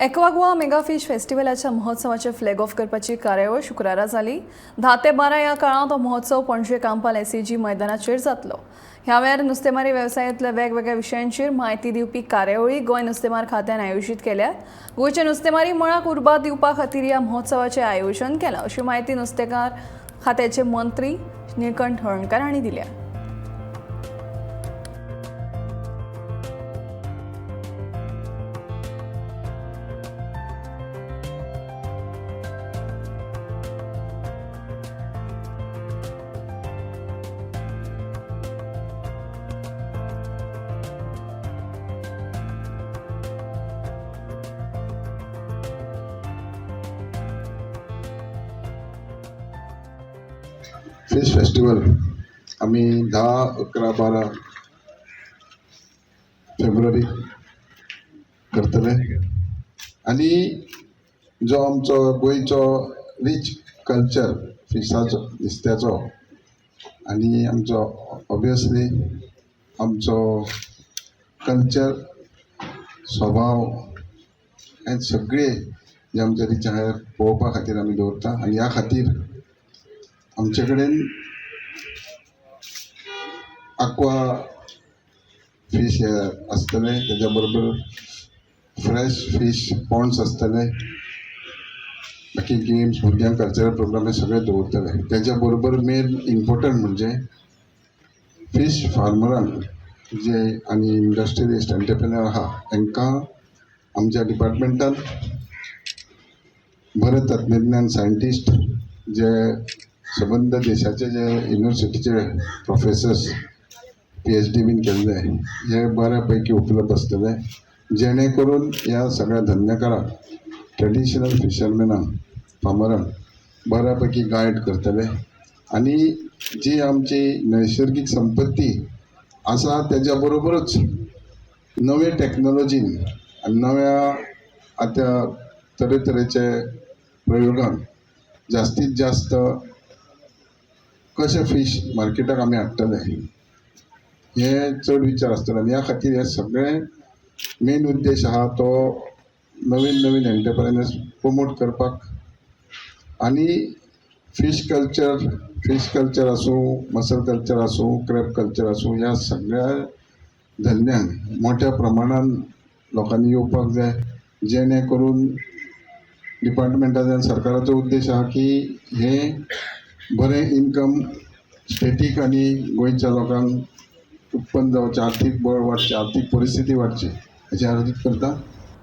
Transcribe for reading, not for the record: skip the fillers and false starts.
Aqua Goa mega fish फेस्टिवलाच्या महोत्सवाचे flag of करपाची कार्यावळ शुक्रारा जाली. 10 ते 12 या काळात हो महोत्सव पणजे कांपाल एसीजी मैदानाचेर जातलो. ह्या वेळार नुस्तेमारी वेवसायांतल्या वेगवेगळ्या विशयांचेर माहिती दिवपी कार्यावळी गोंय नुस्तेमार खात्यान आयोजीत केल्यात. गोंयच्या नुस्तेमारी मळाक उर्बा दिवपा खातीर ह्या महोत्सवाचें आयोजन केलां अशी माहिती नुस्तेकार खात्याचे मंत्री निळकंठ हळर्णकार हांणी दिल्या. फिश फेस्टिवल आम्ही 10, 11, 12 फेब्रुवारी करतले आणि जो आमचो गोंयचो रिच कल्चर फिशाचो नुस्त्याचो आणि आमचो ऑब्वियसली आमचो कल्चर स्वभाव हे सगळे जे आमचे रिच आहे पळोवपा खातीर आमी दवरता आणि ह्या खातीर आमचे कडेन aqua फिश हे आसतले, तेज्या बरोबर फ्रेश फिश पॉन्ड्स आसतले, बाकी गेम्स भुरग्यांक कल्चरल प्रोग्राम हे सगळे दवरतले. तेज्या बरोबर मेन इम्पॉर्टंट म्हणजे फिश फार्मरांक जे आनी इंडस्ट्रियलिस्ट एंटरप्रेन्युअर आहा तांकां आमच्या डिपार्टमेंटान बरे तज्ञ सायंटिस्ट जे संबंध देशाचे जे युनिव्हर्सिटीचे प्रोफेसर्स PhD बीन केल्ले हे बऱ्यापैकी उपलब्ध आसतले, जेणे करून ह्या सगळ्या धंदेकारांक ट्रेडिशनल फिशरमॅनांक फार्मरांक बऱ्यापैकी गायड करतले आणि जी आमची नैसर्गिक संपत्ती आसा तेज्या बरोबरच नवे टॅक्नॉलॉजीन आनी नव्या आता तरेतरेचे प्रयोगान जास्तीत जास्त कशे फिश मार्केटाक आमी हाडटले हे चड विचार आसतले. ह्या खातीर हे सगळे मेन उद्देश आहा तो नवीन नवीन एंटरप्रेन्युअर्स प्रमोट करपाक आणि फिश कल्चर आसूं, मसल कल्चर आसूं, क्रॅब कल्चर आसूं, ह्या सगळ्या धंद्यांक मोठ्या प्रमाणान लोकांनी येवपाक जाय, जेणे करून डिपार्टमेंटाचो सरकाराचो उद्देश आहा की हे बरें इन्कम स्टेटीक आनी गोंयच्या लोकांक उत्पन्न जावचें, आर्थीक बळ वाडचें, आर्थीक परिस्थिती वाडची हेची आर्जीत करता.